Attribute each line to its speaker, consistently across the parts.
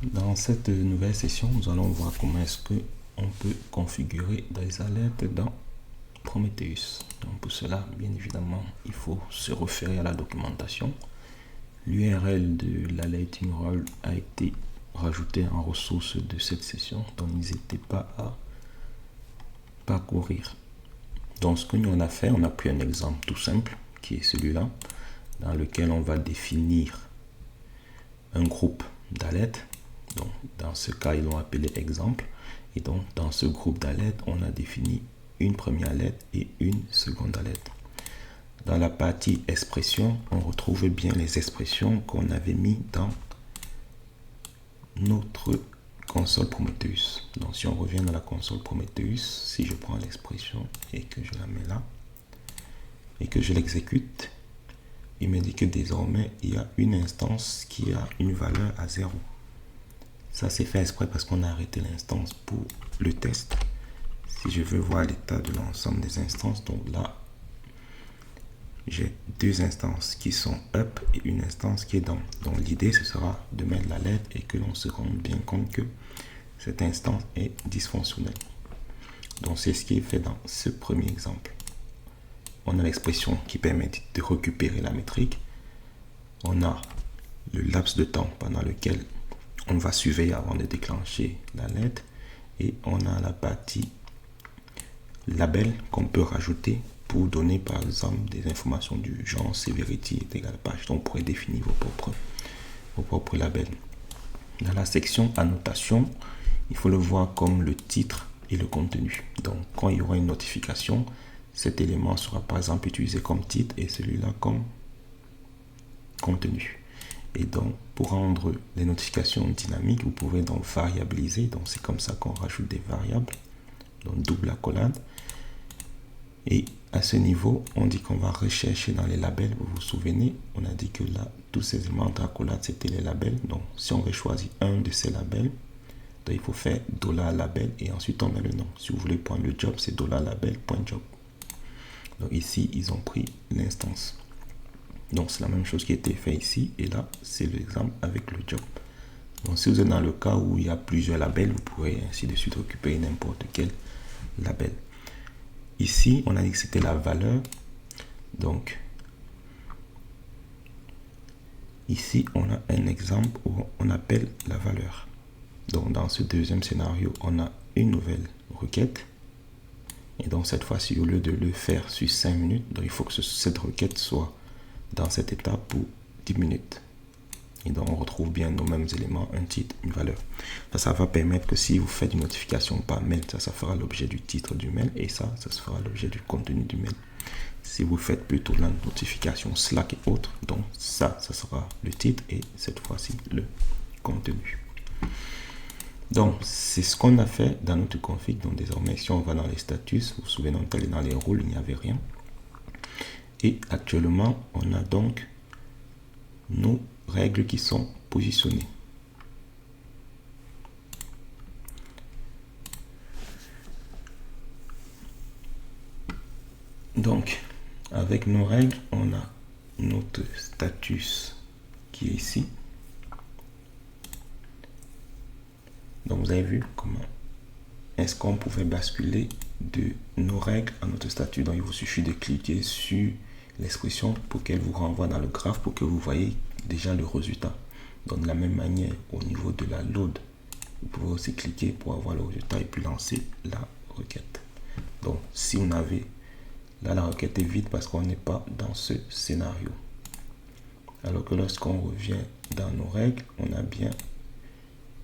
Speaker 1: Dans cette nouvelle session, nous allons voir comment est-ce que on peut configurer des alertes dans Prometheus. Donc pour cela, bien évidemment, il faut se référer à la documentation. L'URL de l'alerting role a été rajouté en ressource de cette session, donc n'hésitez pas à parcourir. Donc ce que nous on a fait, on a pris un exemple tout simple, qui est celui-là, dans lequel on va définir un groupe d'alertes. Donc dans ce cas, ils l'ont appelé exemple. Et donc dans ce groupe d'alertes, on a défini une première alerte et une seconde alerte. Dans la partie expression, on retrouve bien les expressions qu'on avait mis dans notre console Prometheus. Donc si on revient dans la console Prometheus, si je prends l'expression et que je la mets là et que je l'exécute, il me dit que désormais il y a une instance qui a une valeur à 0. Ça c'est fait exprès parce qu'on a arrêté l'instance pour le test. Si je veux voir l'état de l'ensemble des instances, donc là j'ai deux instances qui sont up et une instance qui est down. Donc l'idée ce sera de mettre l'alerte et que l'on se rende bien compte que cette instance est dysfonctionnelle. Donc c'est ce qui est fait dans ce premier exemple. On a l'expression qui permet de récupérer la métrique. On a le laps de temps pendant lequel on va surveiller avant de déclencher l'alerte. Et on a la partie label qu'on peut rajouter pour donner par exemple des informations du genre severity est égal page. Donc vous pourrez définir vos propres labels. Dans la section annotation, il faut le voir comme le titre et le contenu. Donc quand il y aura une notification, cet élément sera par exemple utilisé comme titre et celui-là comme contenu. Et donc pour rendre les notifications dynamiques, vous pouvez donc variabiliser. Donc c'est comme ça qu'on rajoute des variables. Donc double accolade. Et à ce niveau, on dit qu'on va rechercher dans les labels. Vous vous souvenez, on a dit que là, tous ces éléments d'accolade, c'était les labels. Donc si on veut choisir un de ces labels, donc il faut faire $label et ensuite on met le nom. Si vous voulez prendre le job, c'est $label.job. Donc ici, ils ont pris l'instance. Donc c'est la même chose qui a été fait ici. Et là, c'est l'exemple avec le job. Donc si vous êtes dans le cas où il y a plusieurs labels, vous pourrez ainsi de suite récupérer n'importe quel label. Ici, on a dit que c'était la valeur. Donc ici, on a un exemple où on appelle la valeur. Donc dans ce deuxième scénario, on a une nouvelle requête. Et donc cette fois-ci, au lieu de le faire sur 5 minutes, donc il faut que cette requête soit dans cette étape pour 10 minutes. Et donc on retrouve bien nos mêmes éléments, un titre, une valeur. Ça va permettre que si vous faites une notification par mail, ça fera l'objet du titre du mail et ça fera l'objet du contenu du mail. Si vous faites plutôt la notification Slack et autres, donc ça sera le titre et cette fois-ci le contenu. Donc c'est ce qu'on a fait dans notre config. Donc désormais si on va dans les statuts, vous vous souvenez, on est allé dans les rôles, il n'y avait rien. Et actuellement on a donc nos règles qui sont positionnées. Donc avec nos règles, on a notre status qui est ici. Donc vous avez vu comment est-ce qu'on pouvait basculer de nos règles à notre statut. Donc il vous suffit de cliquer sur l'expression pour qu'elle vous renvoie dans le graphe pour que vous voyez déjà le résultat. Donc de la même manière au niveau de la load, vous pouvez aussi cliquer pour avoir le résultat et puis lancer la requête. Donc si on avait là, la requête est vide parce qu'on n'est pas dans ce scénario. Alors que lorsqu'on revient dans nos règles, on a bien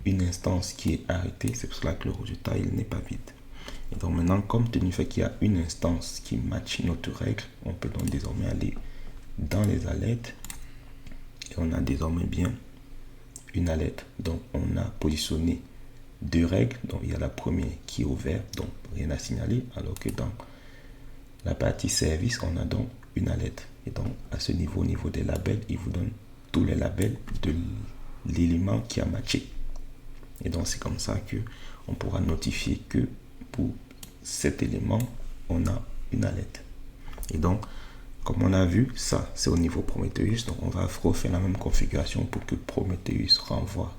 Speaker 1: une instance qui est arrêtée. C'est pour cela que le résultat il n'est pas vide. Et donc maintenant, comme tenu fait qu'il y a une instance qui match notre règle, on peut donc désormais aller dans les alertes et on a désormais bien une alerte. Donc on a positionné deux règles. Donc il y a la première qui est ouverte, donc rien à signaler, alors que dans la partie service, on a donc une alerte. Et donc à ce niveau, au niveau des labels, il vous donne tous les labels de l'élément qui a matché. Et donc c'est comme ça que on pourra notifier que pour cet élément, on a une alerte. Et donc, comme on a vu, ça c'est au niveau Prometheus. Donc on va refaire la même configuration pour que Prometheus renvoie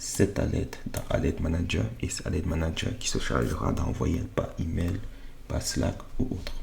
Speaker 1: cette alerte dans Alert Manager et c'est Alert Manager qui se chargera d'envoyer par email, par Slack ou autre.